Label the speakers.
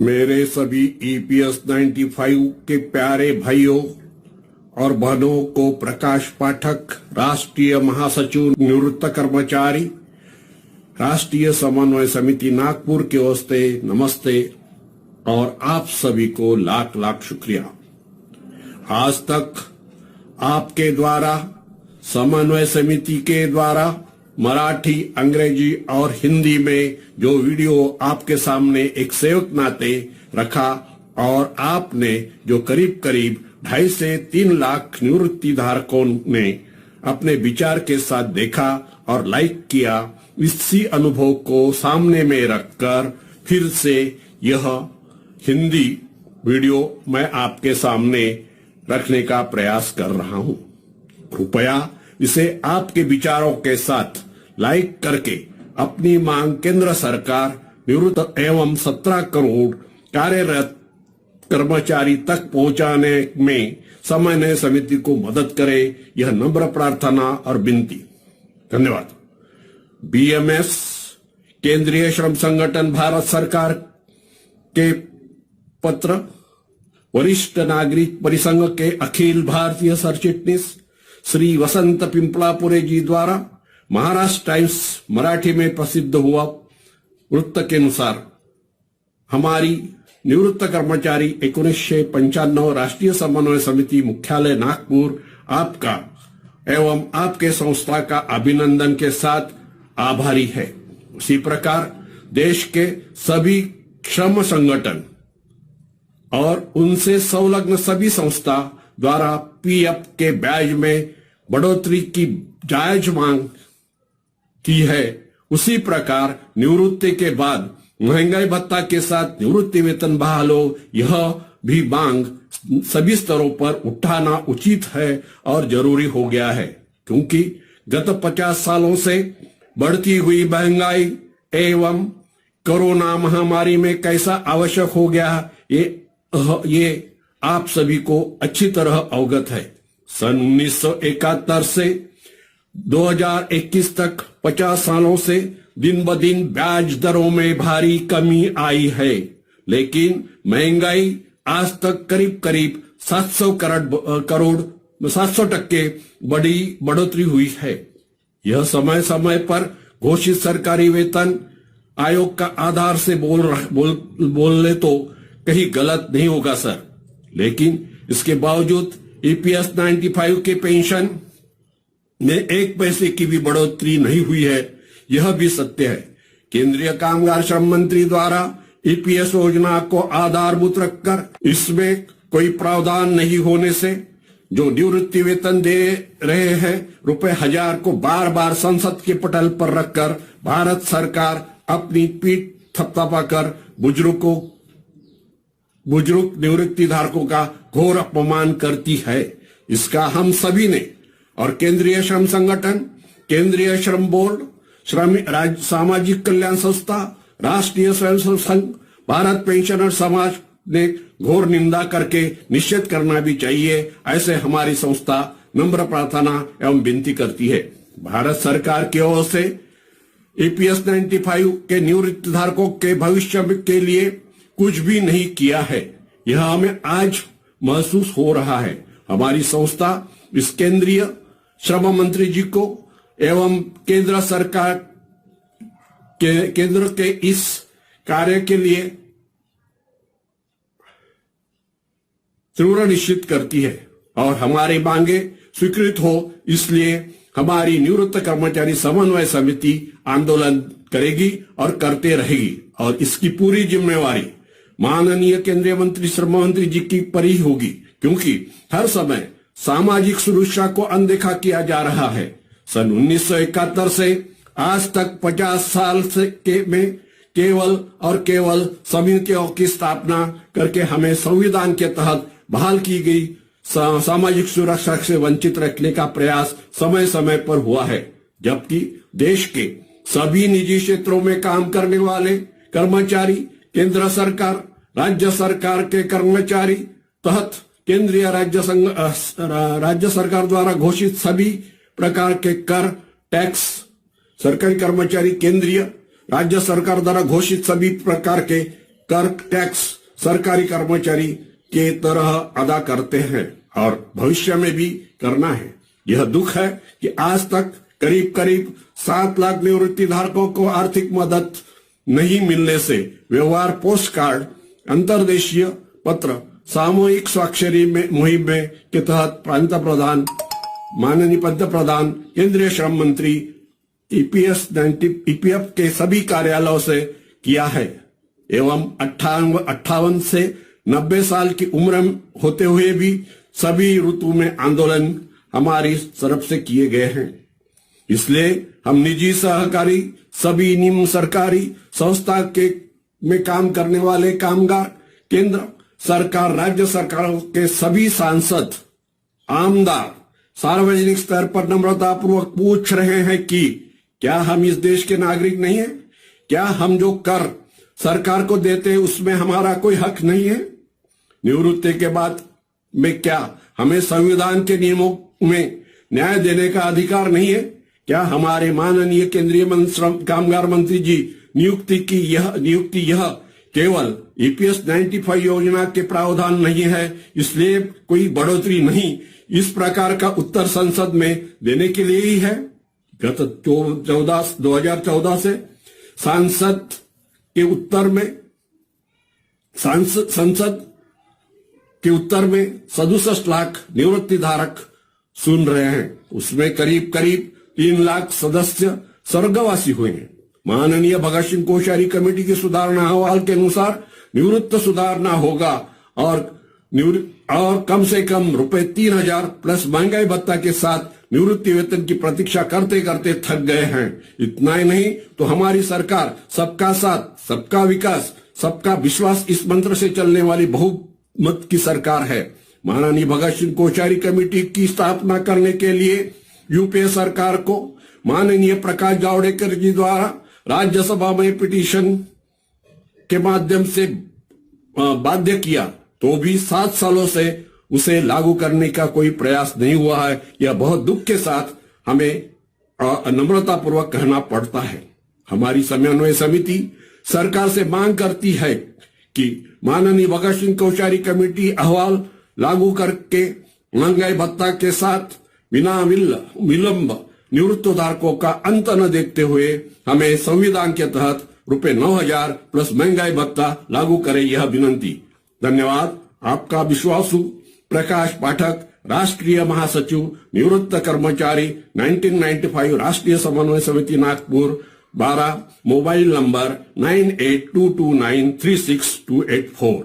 Speaker 1: मेरे सभी ईपीएस 95 के प्यारे भाइयों और बहनों को प्रकाश पाठक, राष्ट्रीय महासचिव निवृत्त कर्मचारी, राष्ट्रीय समन्वय समिति नागपुर की ओर से नमस्ते और आप सभी को लाख लाख शुक्रिया। आज तक आपके द्वारा समन्वय समिति के द्वारा मराठी, अंग्रेजी और हिंदी में जो वीडियो आपके सामने एक सेवक नाते रखा और आपने जो करीब करीब 2.5 से 3 लाख निवृत्ति धारकों ने अपने विचार के साथ देखा और लाइक किया, इसी अनुभव को सामने में रखकर फिर से यह हिंदी वीडियो मैं आपके सामने रखने का प्रयास कर रहा हूं। कृपया इसे आपके विचारों के साथ लाइक करके अपनी मांग केंद्र सरकार निवृत्त एवं 17 करोड़ कार्यरत कर्मचारी तक पहुंचाने में समन्वय समिति को मदद करे, यह नम्र प्रार्थना और विनती। धन्यवाद। बीएमएस केंद्रीय श्रम संगठन भारत सरकार के पत्र, वरिष्ठ नागरिक परिसंघ के अखिल भारतीय सरचिटनीस श्री वसंत पिंपलापुरे जी द्वारा महाराष्ट्र टाइम्स मराठी में प्रसिद्ध हुआ वृत्त के अनुसार हमारी निवृत्त कर्मचारी 1995 राष्ट्रीय समन्वय समिति मुख्यालय नागपुर आपका एवं आपके संस्था का अभिनंदन के साथ आभारी है। उसी प्रकार देश के सभी श्रम संगठन और उनसे संलग्न सभी संस्था द्वारा पीएफ के ब्याज में बढ़ोतरी की जायज मांग की है, उसी प्रकार निवृत्ति के बाद महंगाई भत्ता के साथ निवृत्ति वेतन बहाल हो, यह भी मांग सभी स्तरों पर उठाना उचित है और जरूरी हो गया है, क्योंकि गत 50 सालों से बढ़ती हुई महंगाई एवं कोरोना महामारी में कैसा आवश्यक हो गया ये आप सभी को अच्छी तरह अवगत है। सन 1971 से 2021 तक 50 सालों से दिन ब दिन ब्याज दरों में भारी कमी आई है, लेकिन महंगाई आज तक करीब करीब 700 टक्के बढ़ोतरी हुई है। यह समय समय पर घोषित सरकारी वेतन आयोग का आधार से बोलने तो कहीं गलत नहीं होगा सर, लेकिन इसके बावजूद ईपीएस 95 के पेंशन में 1 पैसे की भी बढ़ोतरी नहीं हुई है, यह भी सत्य है। केंद्रीय कामगार श्रम मंत्री द्वारा ईपीएस योजना को आधारभूत रखकर इसमें कोई प्रावधान नहीं होने से जो निवृत्ति वेतन दे रहे हैं ₹1000 को बार बार संसद के पटल पर रखकर भारत सरकार अपनी पीठ थपथपाकर बुजुर्ग निवृत्ति धारकों का घोर अपमान करती है। इसका हम सभी ने और केंद्रीय श्रम संगठन, केंद्रीय श्रम बोर्ड, सामाजिक कल्याण संस्था, राष्ट्रीय स्वयंसेवक संघ, भारत पेंशनर समाज ने घोर निंदा करके निश्चित करना भी चाहिए, ऐसे हमारी संस्था नम्र प्रार्थना एवं विनती करती है। भारत सरकार की ओर से ईपीएस 95 के निवृत्ति धारकों के भविष्य के लिए कुछ भी नहीं किया है, यह हमें आज महसूस हो रहा है। हमारी संस्था इस केंद्रीय श्रम मंत्री जी को एवं केंद्र सरकार केंद्र के इस कार्य के लिए तीव्र निश्चित करती है और हमारी मांगे स्वीकृत हो, इसलिए हमारी निवृत्त कर्मचारी समन्वय समिति आंदोलन करेगी और करते रहेगी और इसकी पूरी जिम्मेवारी माननीय केंद्रीय मंत्री श्रम मंत्री जी की पर ही होगी, क्योंकि हर समय सामाजिक सुरक्षा को अनदेखा किया जा रहा है। सन 1971 से आज तक 50 साल में केवल समितियों की स्थापना करके हमें संविधान के तहत बहाल की गई सामाजिक सुरक्षा से वंचित रखने का प्रयास समय समय पर हुआ है, जबकि देश के सभी निजी क्षेत्रों में काम करने वाले कर्मचारी केंद्र सरकार, राज्य सरकार के कर्मचारी तहत केंद्रीय राज्य सरकार द्वारा घोषित सभी प्रकार के कर, टैक्स, सरकारी कर्मचारी केंद्रीय राज्य सरकार द्वारा घोषित सभी प्रकार के कर टैक्स सरकारी कर्मचारी के तरह अदा करते हैं और भविष्य में भी करना है। यह दुख है कि आज तक करीब करीब 7 लाख निवृत्ति धारकों को आर्थिक मदद नहीं मिलने से व्यवहार पोस्ट कार्ड, अंतर्देशीय पत्र, सामूहिक स्वाक्षरी में मुहिम में के तहत माननीय पंत प्रधान, केंद्रीय श्रम मंत्री, ईपीएफ के सभी कार्यालयों से किया है एवं 58 से 90 साल की उम्र होते हुए भी सभी ऋतु में आंदोलन हमारी तरफ से किए गए हैं। इसलिए हम निजी, सहकारी, सभी निम्न सरकारी संस्था के में काम करने वाले कामगार, केंद्र सरकार, राज्य सरकारों के सभी सांसद, आमदार सार्वजनिक स्तर पर नम्रता पूर्वक पूछ रहे हैं कि क्या हम इस देश के नागरिक नहीं हैं? क्या हम जो कर सरकार को देते हैं उसमें हमारा कोई हक नहीं है? निवृत्ति के बाद में क्या हमें संविधान के नियमों में न्याय देने का अधिकार नहीं है? क्या हमारे माननीय केंद्रीय कामगार मंत्री जी नियुक्ति यह केवल ईपीएस 95 योजना के प्रावधान नहीं है, इसलिए कोई बढ़ोतरी नहीं, इस प्रकार का उत्तर संसद में देने के लिए ही है? गत 2014 से संसद के उत्तर में 67 लाख निवृत्ति धारक सुन रहे हैं। उसमें करीब 3 लाख सदस्य स्वर्गवासी हुए हैं। माननीय भगत सिंह कोश्यारी कमेटी के सुधारणा अहवाल के अनुसार निवृत्त सुधारना होगा और कम से कम ₹3000 प्लस महंगाई भत्ता के साथ निवृत्ति वेतन की प्रतीक्षा करते करते थक गए हैं। इतना ही नहीं तो हमारी सरकार सबका साथ, सबका विकास, सबका विश्वास इस मंत्र से चलने वाली बहुमत की सरकार है। माननीय भगत सिंह कोश्यारी कमेटी की स्थापना करने के लिए यूपीए सरकार को माननीय प्रकाश जावड़ेकर जी द्वारा राज्यसभा में पिटीशन के माध्यम से बाध्य किया, तो भी 7 सालों से उसे लागू करने का कोई प्रयास नहीं हुआ है। यह बहुत दुख के साथ हमें नम्रता पूर्वक कहना पड़ता है। हमारी समन्वय समिति सरकार से मांग करती है कि माननीय भगत सिंह कोश्यारी कमेटी अहवाल लागू करके महंगाई भत्ता के साथ बिना विलंब निवृत्तधारकों का अंत न देखते हुए हमें संविधान के तहत ₹9000 प्लस महंगाई भत्ता लागू करे, यह विनंती। धन्यवाद। आपका विश्वासु प्रकाश पाठक, राष्ट्रीय महासचिव, निवृत्त कर्मचारी, 1995 राष्ट्रीय समन्वय समिति, नागपुर 12, मोबाइल नंबर 9822936284।